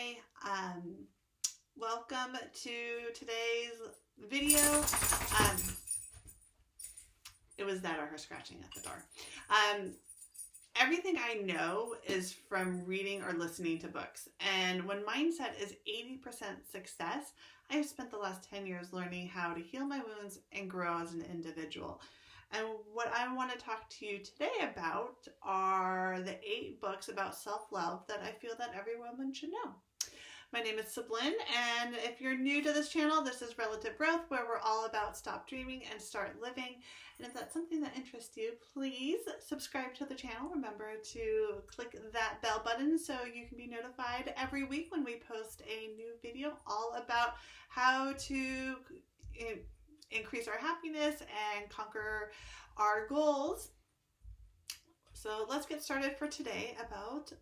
Hi, welcome to today's video. It was that or her scratching at the door. Everything I know is from reading or listening to books. And when mindset is 80% success, I have spent the last 10 years learning how to heal my wounds and grow as an individual. And what I want to talk to you today about are the 8 books about self-love that I feel that every woman should know. My name is Sablin, and if you're new to this channel, this is Relative Growth, where we're all about stop dreaming and start living. And if that's something that interests you, please subscribe to the channel. Remember to click that bell button so you can be notified every week when we post a new video all about how to increase our happiness and conquer our goals. So let's get started for today about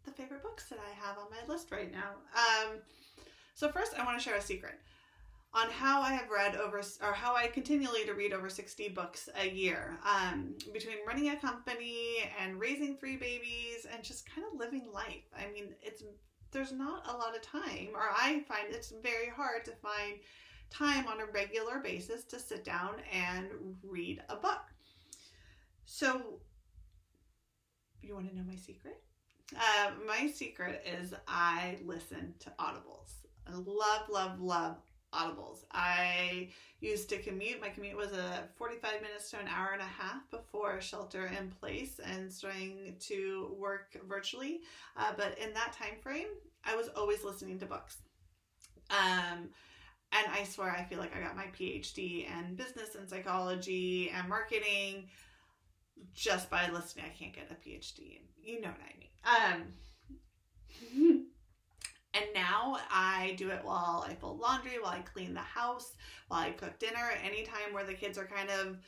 the favorite books that I have on my list right now. So first I want to share a secret on how I have read how I continually to read over 60 books a year, between running a company and raising 3 babies and just kind of living life. I mean, there's not a lot of time, or I find it's very hard to find time on a regular basis to sit down and read a book. So you want to know my secret? My secret is I listen to audibles. I love audibles. I used to commute. My commute was 45 minutes to an hour and a half before shelter in place and starting to work virtually. But in that time frame, I was always listening to books. And I swear I feel like I got my PhD in business and psychology and marketing just by listening. I can't get a PhD, you know what I mean. And now I do it while I fold laundry, while I clean the house, while I cook dinner, anytime where the kids are kind of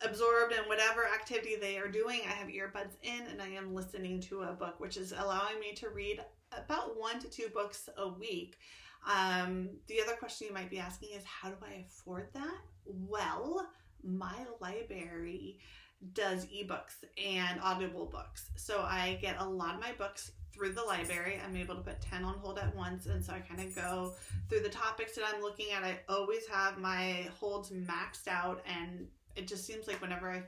absorbed in whatever activity they are doing. I have earbuds in and I am listening to a book, which is allowing me to read about 1 to 2 books a week. The other question you might be asking is, how do I afford that? Well, my library does ebooks and audible books. So I get a lot of my books through the library. I'm able to put 10 on hold at once. And so I kind of go through the topics that I'm looking at. I always have my holds maxed out. And it just seems like whenever I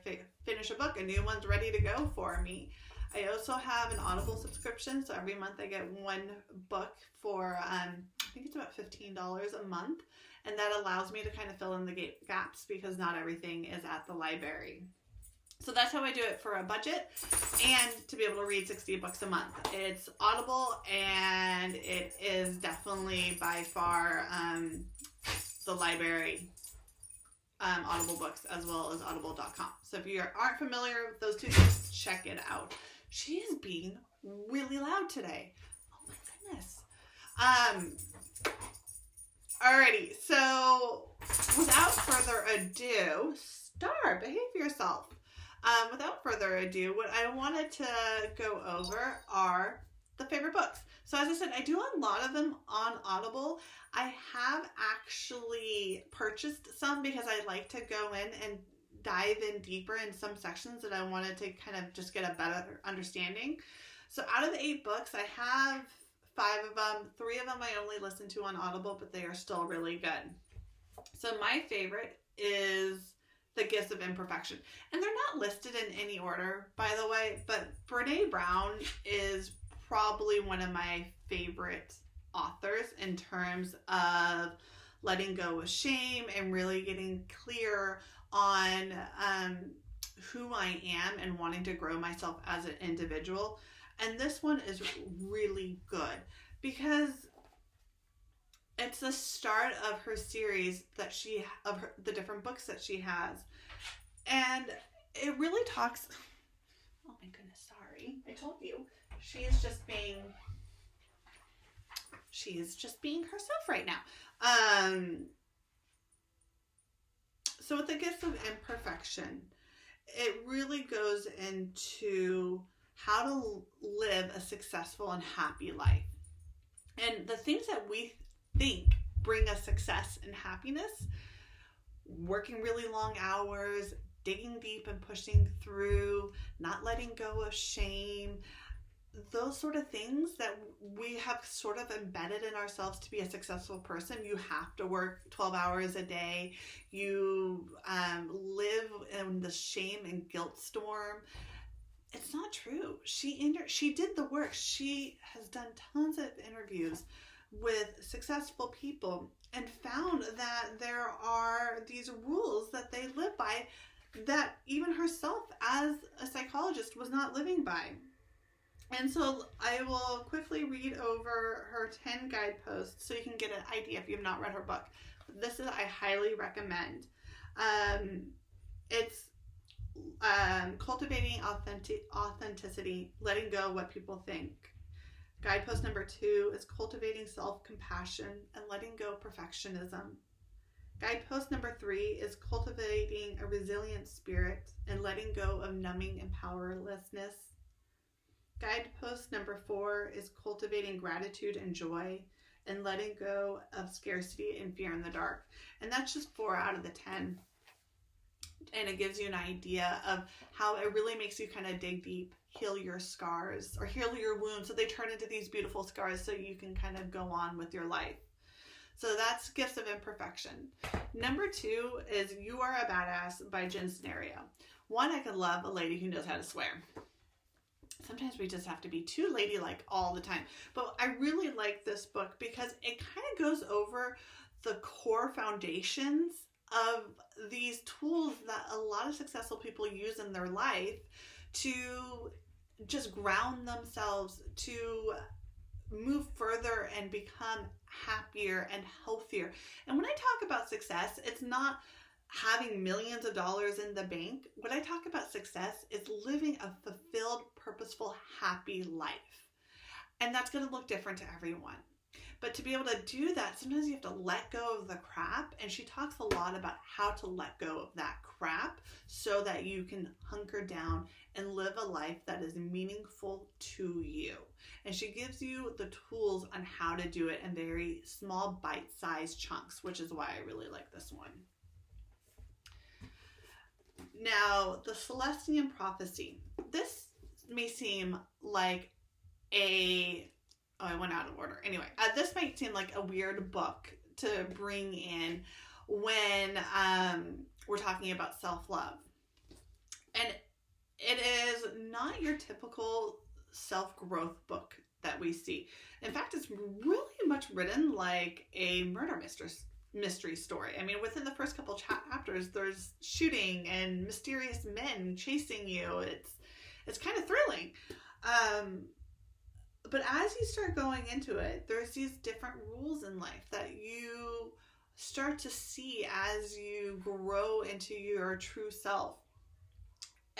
finish a book, a new one's ready to go for me. I also have an Audible subscription. So every month I get 1 book for, I think it's about $15 a month. And that allows me to kind of fill in the gaps because not everything is at the library. So that's how I do it for a budget and to be able to read 60 books a month. It's Audible, and it is definitely by far the library Audible books, as well as audible.com. So if you aren't familiar with those 2 things, check it out. She is being really loud today. Oh my goodness. Alrighty, so without further ado, behave yourself. Without further ado, what I wanted to go over are the favorite books. So as I said, I do a lot of them on Audible. I have actually purchased some because I like to go in and dive in deeper in some sections that I wanted to kind of just get a better understanding. So out of the 8 books, I have 5 of them. 3 of them I only listen to on Audible, but they are still really good. So my favorite is The Gifts of Imperfection. And they're not listed in any order, by the way, but Brené Brown is probably one of my favorite authors in terms of letting go of shame and really getting clear on who I am and wanting to grow myself as an individual. And this one is really good because it's the start of her series the different books that she has. And it really talks, oh my goodness, sorry. I told you. She is just being herself right now. So with The Gifts of Imperfection, it really goes into how to live a successful and happy life. And the things that we think bring us success and happiness, working really long hours, digging deep and pushing through, not letting go of shame, those sort of things that we have sort of embedded in ourselves to be a successful person. You have to work 12 hours a day. You live in the shame and guilt storm. It's not true. She did the work. She has done tons of interviews with successful people and found that there are these rules that they live by that even herself as a psychologist was not living by. And so I will quickly read over her 10 guideposts so you can get an idea if you've not read her book. This is, I highly recommend. It's cultivating authenticity, letting go what people think. Guidepost number 2 is cultivating self-compassion and letting go perfectionism. Guidepost number 3 is cultivating a resilient spirit and letting go of numbing and powerlessness. Guidepost number 4 is cultivating gratitude and joy and letting go of scarcity and fear in the dark. And that's just 4 out of the 10. And it gives you an idea of how it really makes you kind of dig deep, heal your scars or heal your wounds so they turn into these beautiful scars so you can kind of go on with your life. So that's Gifts of Imperfection. Number 2 is You Are a Badass by Jen Scenario. One, I could love a lady who knows how to swear. Sometimes we just have to be too ladylike all the time. But I really like this book because it kind of goes over the core foundations of these tools that a lot of successful people use in their life to just ground themselves, to move further and become happier and healthier. And when I talk about success, it's not having millions of dollars in the bank. When I talk about success, it's living a fulfilled, purposeful, happy life. And that's going to look different to everyone. But to be able to do that, sometimes you have to let go of the crap. And she talks a lot about how to let go of that crap so that you can hunker down and live a life that is meaningful to you. And she gives you the tools on how to do it in very small bite-sized chunks, which is why I really like this one. Now, the Celestian Prophecy. This may seem like I went out of order. Anyway, this might seem like a weird book to bring in when we're talking about self-love. And it is not your typical self-growth book that we see. In fact, it's really much written like a murder mystery story. I mean, within the first couple chapters, there's shooting and mysterious men chasing you. It's kind of thrilling. But as you start going into it, there's these different rules in life that you start to see as you grow into your true self.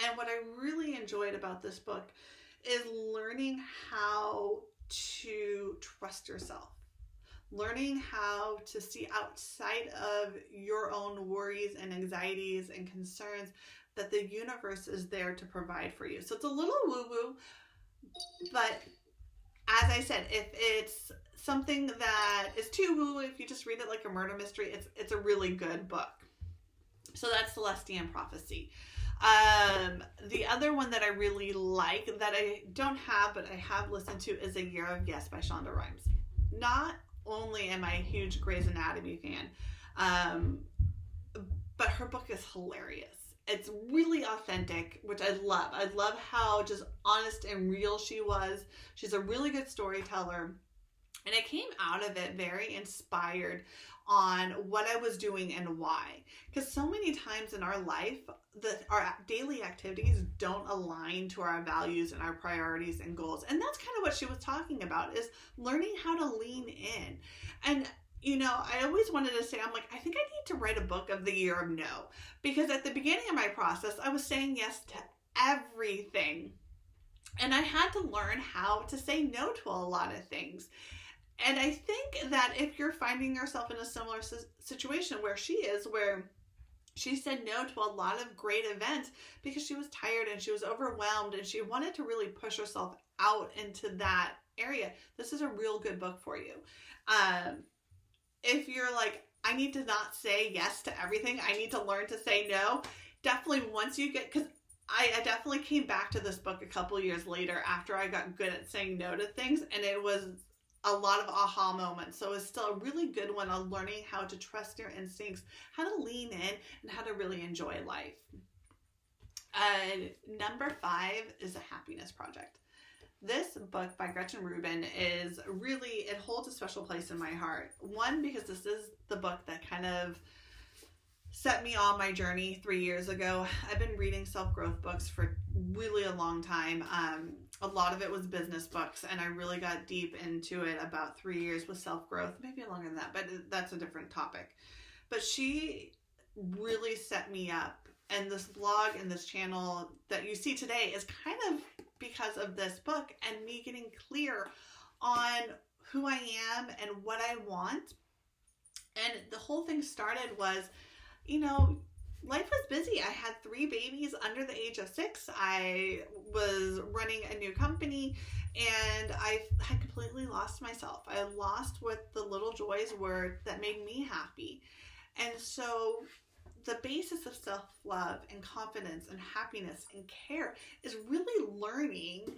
And what I really enjoyed about this book is learning how to trust yourself. Learning how to see outside of your own worries and anxieties and concerns that the universe is there to provide for you. So it's a little woo-woo, but as I said, if it's something that is too woo, if you just read it like a murder mystery, it's a really good book. So that's Celestian Prophecy. The other one that I really like that I don't have, but I have listened to is A Year of Yes by Shonda Rhimes. Not only am I a huge Grey's Anatomy fan, but her book is hilarious. It's really authentic, which I love. I love how just honest and real she was. She's a really good storyteller. And I came out of it very inspired on what I was doing and why. Because so many times in our life, our daily activities don't align to our values and our priorities and goals. And that's kind of what she was talking about, is learning how to lean in. And you know, I always wanted to say, I'm like, I think I need to write a book of the year of no. Because at the beginning of my process, I was saying yes to everything. And I had to learn how to say no to a lot of things. And I think that if you're finding yourself in a similar situation where she is, where she said no to a lot of great events because she was tired and she was overwhelmed and she wanted to really push herself out into that area, this is a real good book for you. If you're like, I need to not say yes to everything, I need to learn to say no, definitely once you get, because I definitely came back to this book a couple years later after I got good at saying no to things, and it was a lot of aha moments. So it's still a really good one on learning how to trust your instincts, how to lean in, and how to really enjoy life. Number 5 is The Happiness Project. This book by Gretchen Rubin is really, it holds a special place in my heart. One, because this is the book that kind of set me on my journey 3 years ago. I've been reading self-growth books for really a long time. A lot of it was business books, and I really got deep into it about 3 years with self-growth, maybe longer than that, but that's a different topic. But she really set me up, and this blog and this channel that you see today is kind of because of this book and me getting clear on who I am and what I want. And the whole thing started was, life was busy. I had 3 babies under the age of 6. I was running a new company, and I had completely lost myself. I lost what the little joys were that made me happy. And so the basis of self-love and confidence and happiness and care is really learning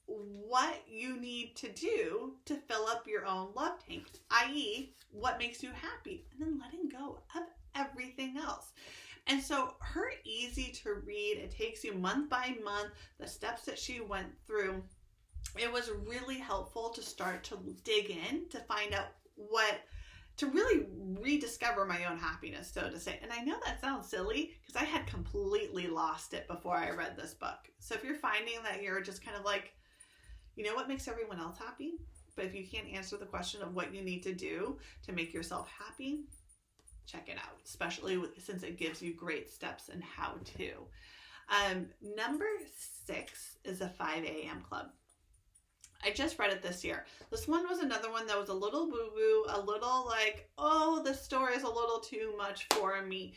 what you need to do to fill up your own love tank, i.e. what makes you happy, and then letting go of everything else. And so her easy to read, it takes you month by month, the steps that she went through. It was really helpful to start to dig in to find out to really rediscover my own happiness, so to say. And I know that sounds silly because I had completely lost it before I read this book. So if you're finding that you're just kind of like, what makes everyone else happy? But if you can't answer the question of what you need to do to make yourself happy, check it out, especially since it gives you great steps and how to. Number 6 is the 5 a.m. Club. I just read it this year. This one was another one that was a little woo-woo, a little like, oh, this story is a little too much for me.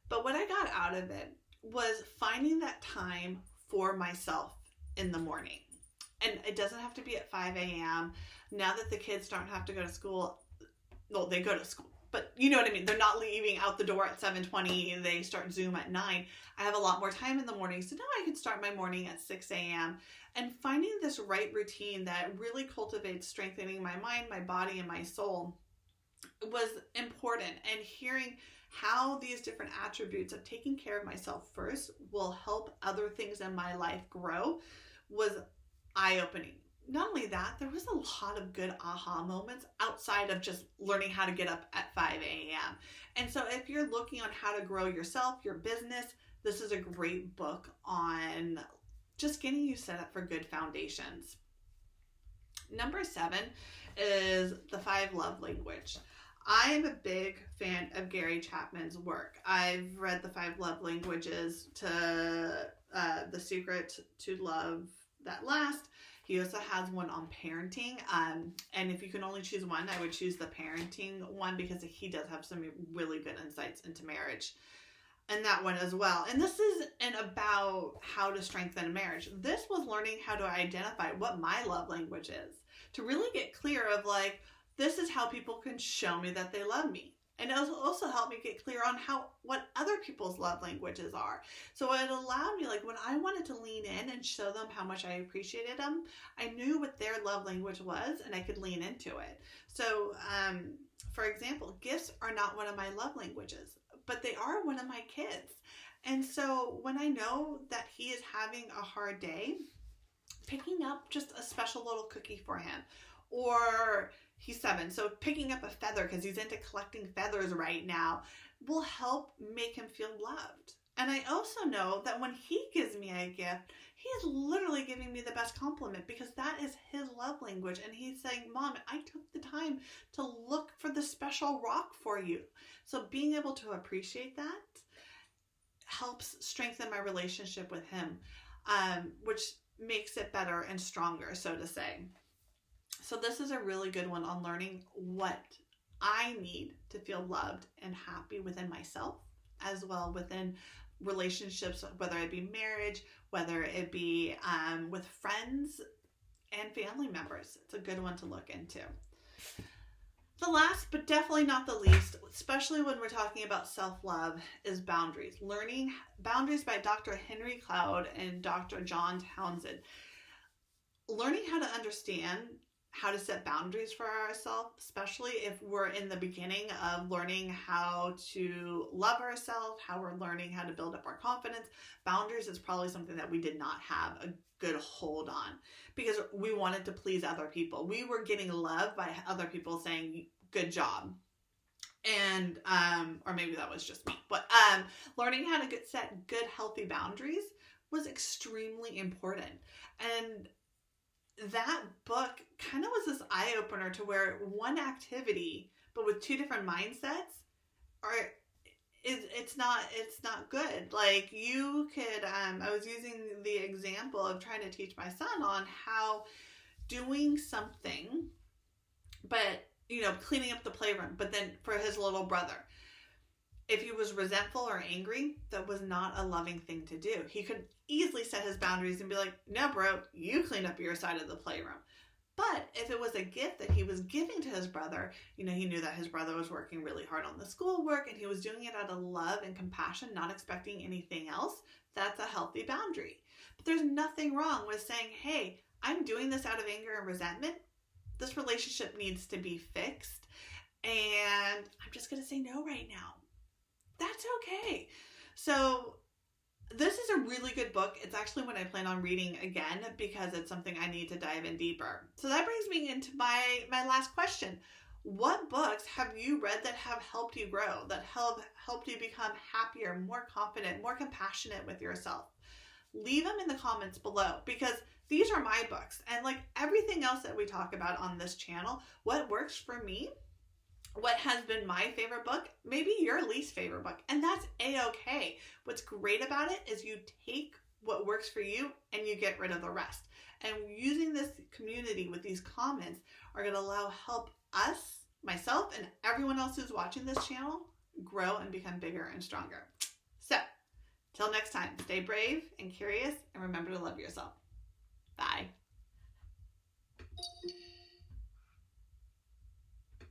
But what I got out of it was finding that time for myself in the morning. And it doesn't have to be at 5 a.m. Now that the kids don't have to go to school, well, they go to school, but you know what I mean? They're not leaving out the door at 7:20. They start Zoom at 9. I have a lot more time in the morning. So now I can start my morning at 6 a.m. And finding this right routine that really cultivates strengthening my mind, my body, and my soul was important. And hearing how these different attributes of taking care of myself first will help other things in my life grow was eye-opening. Not only that, there was a lot of good aha moments outside of just learning how to get up at 5 a.m. And so if you're looking on how to grow yourself, your business, this is a great book on just getting you set up for good foundations. Number 7 is the 5 Love Language. I am a big fan of Gary Chapman's work. I've read the 5 Love Languages to The Secret to Love That Lasts. He also has one on parenting. And if you can only choose one, I would choose the parenting one because he does have some really good insights into marriage. And that one as well. And this isn't about how to strengthen a marriage. This was learning how to identify what my love language is. To really get clear of like, this is how people can show me that they love me. And it also helped me get clear on what other people's love languages are. So it allowed me, like when I wanted to lean in and show them how much I appreciated them, I knew what their love language was and I could lean into it. So, for example, gifts are not one of my love languages, but they are one of my kids. And so when I know that he is having a hard day, picking up just a special little cookie for him, or he's 7, so picking up a feather because he's into collecting feathers right now will help make him feel loved. And I also know that when he gives me a gift, he is literally giving me the best compliment because that is his love language. And he's saying, Mom, I took the time to look for the special rock for you. So being able to appreciate that helps strengthen my relationship with him, which makes it better and stronger, so to say. So this is a really good one on learning what I need to feel loved and happy within myself, as well within relationships, whether it be marriage, whether it be with friends and family members. It's a good one to look into. The last, but definitely not the least, especially when we're talking about self-love, is boundaries. Learning Boundaries by Dr. Henry Cloud and Dr. John Townsend. Learning how to understand how to set boundaries for ourselves, especially if we're in the beginning of learning how to love ourselves, how we're learning how to build up our confidence. Boundaries is probably something that we did not have a good hold on because we wanted to please other people. We were getting love by other people saying, good job. And, or maybe that was just me, but learning how to set good, healthy boundaries was extremely important. And that book kind of was this eye-opener to where one activity, but with two different mindsets, are it's not good. Like you could, I was using the example of trying to teach my son on how doing something, but cleaning up the playroom, but then for his little brother, if he was resentful or angry, that was not a loving thing to do. He could easily set his boundaries and be like, no, bro, you clean up your side of the playroom. But if it was a gift that he was giving to his brother, he knew that his brother was working really hard on the schoolwork and he was doing it out of love and compassion, not expecting anything else. That's a healthy boundary. But there's nothing wrong with saying, hey, I'm doing this out of anger and resentment. This relationship needs to be fixed. And I'm just going to say no right now. That's okay. So this is a really good book. It's actually one I plan on reading again because it's something I need to dive in deeper. So that brings me into my last question. What books have you read that have helped you grow, that helped you become happier, more confident, more compassionate with yourself? Leave them in the comments below because these are my books. And like everything else that we talk about on this channel, what works for me, what has been my favorite book, maybe your least favorite book, and that's a-okay. What's great about it is you take what works for you and you get rid of the rest. And using this community with these comments are going to help us, myself, and everyone else who's watching this channel grow and become bigger and stronger. So, till next time, stay brave and curious and remember to love yourself. Bye.